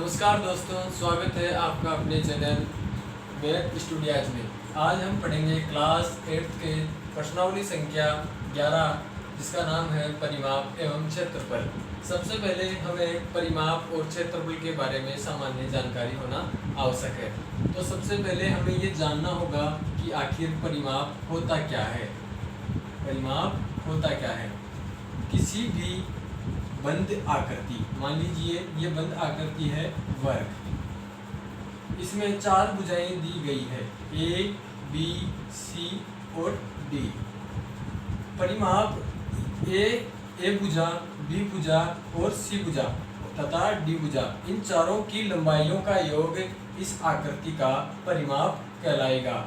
नमस्कार दोस्तों, स्वागत है आपका अपने चैनल मैथ स्टूडियोज में। आज हम पढ़ेंगे क्लास 8 के प्रश्नावली संख्या 11 जिसका नाम है परिमाप एवं क्षेत्रफल। सबसे पहले हमें परिमाप और क्षेत्रफल के बारे में सामान्य जानकारी होना आवश्यक है। तो सबसे पहले हमें ये जानना होगा कि आखिर परिमाप होता क्या है। परिमाप होता क्या है? किसी भी बंद आकृति, मान लीजिए ये बंद आकृति है वर्ग, इसमें 4 भुजाएं दी गई है ए, बी, सी और डी। परिमाप ए भुजा, बी भुजा और सी भुजा तथा डी भुजा, इन चारों की लंबाइयों का योग इस आकृति का परिमाप कहलाएगा।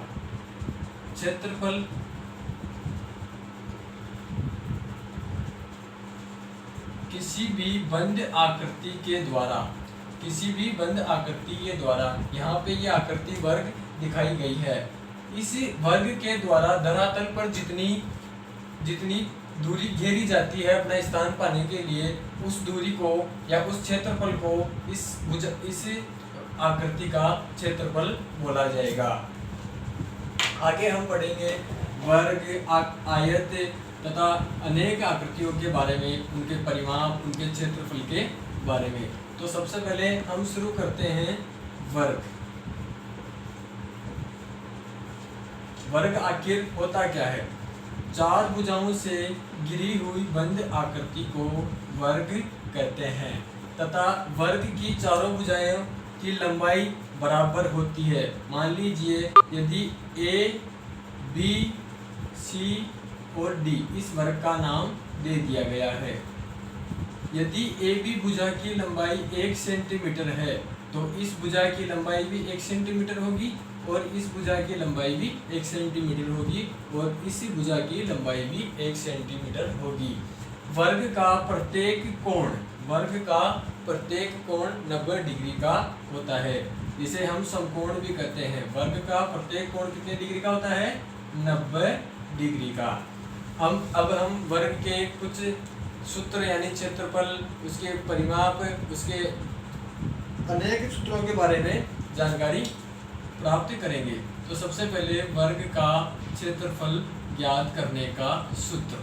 क्षेत्रफल किसी भी बंद आकृति के द्वारा, यहाँ पे ये आकृति वर्ग दिखाई गई है। इस वर्ग के द्वारा धरातल पर जितनी दूरी घेरी जाती है अपना स्थान पाने के लिए, उस दूरी को या उस क्षेत्रफल को इस आकृति का क्षेत्रफल बोला जाएगा। आगे हम पढ़ेंगे वर्ग, आयत तथा अनेक आकृतियों के बारे में, उनके परिमाप, उनके क्षेत्रफल के बारे में। तो सबसे पहले हम शुरू करते हैं वर्ग। वर्ग आखिर होता क्या है? 4 भुजाओं से घिरी हुई बंद आकृति को वर्ग कहते हैं तथा वर्ग की चारों भुजाओं की लंबाई बराबर होती है। मान लीजिए यदि ए, बी, सी और डी इस वर्ग का नाम दे दिया गया है। यदि ए बी भुजा की लंबाई 1 सेंटीमीटर है तो इस भुजा की लंबाई भी 1 सेंटीमीटर होगी और इस भुजा की लंबाई भी 1 सेंटीमीटर होगी और इसी भुजा की लंबाई भी 1 सेंटीमीटर होगी। वर्ग का प्रत्येक कोण 90 डिग्री का होता है, जिसे हम समकोण भी कहते हैं। वर्ग का प्रत्येक कोण कितने डिग्री का होता है? 90 डिग्री का। अब हम वर्ग के कुछ सूत्र यानी क्षेत्रफल, उसके परिमाप, उसके अनेक सूत्रों के बारे में जानकारी प्राप्त करेंगे। तो सबसे पहले वर्ग का क्षेत्रफल ज्ञात करने का सूत्र।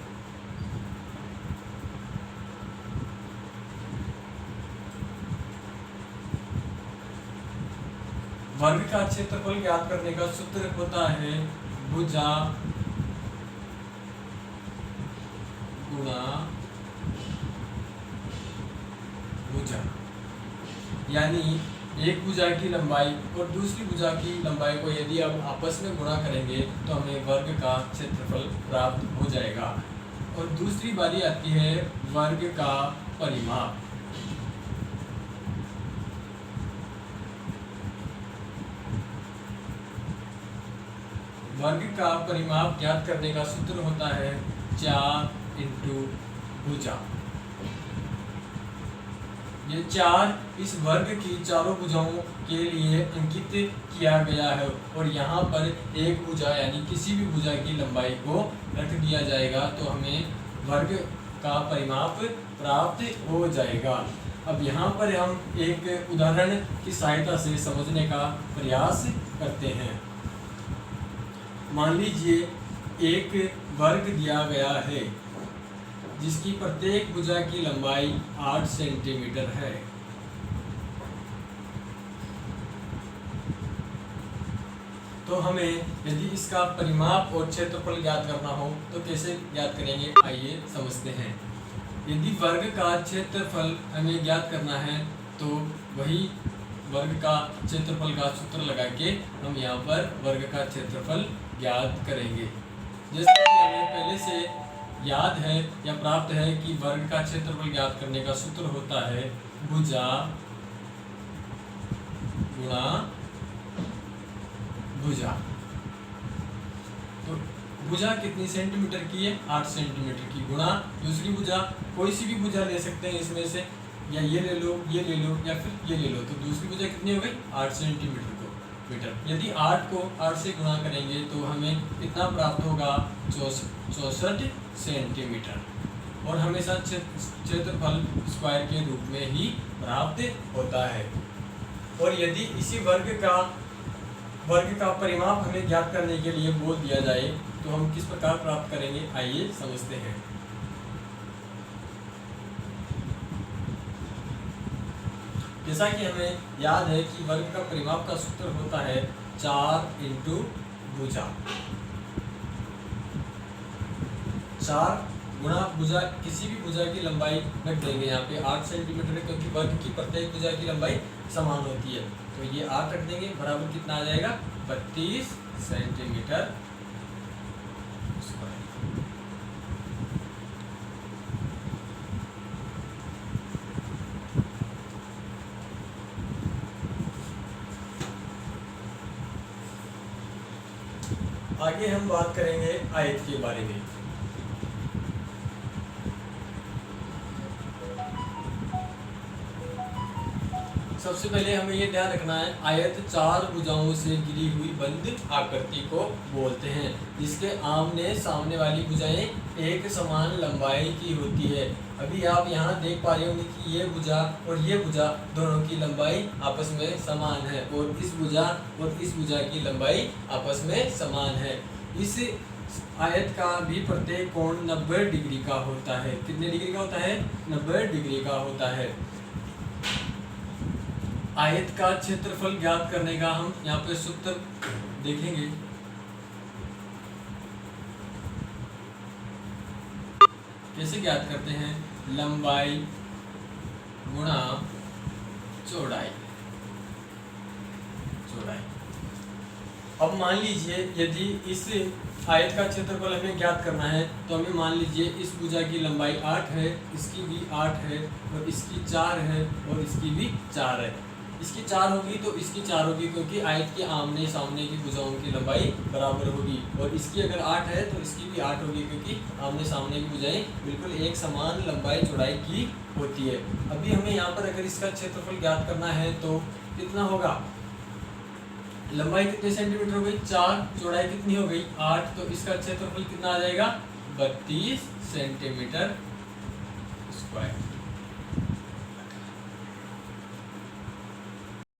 वर्ग का क्षेत्रफल ज्ञात करने का सूत्र होता है भुजा गुणा भुजा, यानी एक भुजा की लंबाई और दूसरी भुजा की लंबाई को यदि हम आपस में गुणा करेंगे तो हमें वर्ग का क्षेत्रफल प्राप्त हो जाएगा। और दूसरी बारी आती है वर्ग का परिमाप। वर्ग का परिमाप ज्ञात करने का सूत्र होता है 4 इंटू भुजा। ये 4 इस वर्ग की चारों भुजाओं के लिए अंकित किया गया है और यहाँ पर एक भुजा यानी किसी भी भुजा की लंबाई को रख दिया जाएगा तो हमें वर्ग का परिमाप प्राप्त हो जाएगा। अब यहाँ पर हम एक उदाहरण की सहायता से समझने का प्रयास करते हैं। मान लीजिए एक वर्ग दिया गया है जिसकी प्रत्येक भुजा की लंबाई 8 सेंटीमीटर है। तो हमें यदि इसका परिमाप और क्षेत्रफल ज्ञात करना हो तो कैसे ज्ञात करेंगे, आइए समझते हैं। यदि वर्ग का क्षेत्रफल हमें ज्ञात करना है तो वही वर्ग का क्षेत्रफल का सूत्र लगा के हम यहाँ पर वर्ग का क्षेत्रफल ज्ञात करेंगे। जैसे कि हमें पहले से याद है या प्राप्त है कि वर्ग का क्षेत्रफल ज्ञात करने का सूत्र होता है भुजा गुणा भुजा। तो भुजा कितनी सेंटीमीटर की है? 8 सेंटीमीटर की, गुणा दूसरी भुजा, कोई सी भी भुजा ले सकते हैं इसमें से, या ये ले लो, ये ले लो या फिर ये ले लो। तो दूसरी भुजा कितनी हो गई? 8 सेंटीमीटर मीटर। यदि 8 को 8 से गुणा करेंगे तो हमें कितना प्राप्त होगा? 64 सेंटीमीटर। और हमेशा क्षेत्रफल स्क्वायर के रूप में ही प्राप्त होता है। और यदि इसी वर्ग का परिमाप हमें ज्ञात करने के लिए बोल दिया जाए तो हम किस प्रकार प्राप्त करेंगे, आइए समझते हैं। जैसा कि हमें याद है कि वर्ग का परिमाप का सूत्र होता है 4 इंटू भुजा। 4 गुणा भुजा, किसी भी भुजा की लंबाई रख देंगे यहाँ पे 8 सेंटीमीटर है, क्योंकि वर्ग की प्रत्येक भुजा की लंबाई समान होती है। तो ये 8 रख देंगे, बराबर कितना आ जाएगा, 32 सेंटीमीटर स्क्वायर। आगे हम बात करेंगे आयत के बारे में। सबसे पहले हमें ये ध्यान रखना है, आयत 4 भुजाओं से घिरी हुई बंद आकृति को बोलते हैं, जिसके आमने सामने वाली भुजाएं एक समान लंबाई की होती है। अभी आप यहाँ देख पा रहे होंगे कि ये भुजा और ये भुजा दोनों की लंबाई आपस में समान है, और इस भुजा और इस भुजा की लंबाई आपस में समान है। इस आयत का भी प्रत्येक कोण 90 डिग्री का होता है। कितने डिग्री का होता है, 90 डिग्री का होता है। आयत का क्षेत्रफल ज्ञात करने का हम यहाँ पे सूत्र देखेंगे। कैसे ज्ञात करते हैं, लंबाई गुणा चौड़ाई। अब मान लीजिए यदि इस आयत का क्षेत्रफल हमें ज्ञात करना है तो हमें मान लीजिए इस भुजा की लंबाई 8 है, इसकी भी 8 है, और इसकी 4 है, और इसकी भी 4 है। इसकी 4 होगी तो इसकी 4 होगी, क्योंकि आयत के आमने सामने की भुजाओं की लंबाई बराबर होगी। और इसकी अगर 8 है तो इसकी भी 8 होगी, क्योंकि आमने सामने की भुजाएं बिल्कुल एक समान लंबाई चौड़ाई की होती है। अभी हमें यहाँ पर अगर इसका क्षेत्रफल ज्ञात करना है तो कितना होगा, लंबाई कितने सेंटीमीटर हो गई, 4, चौड़ाई कितनी हो गई, 8, तो इसका क्षेत्रफल कितना आ जाएगा, 32 सेंटीमीटर स्क्वायर।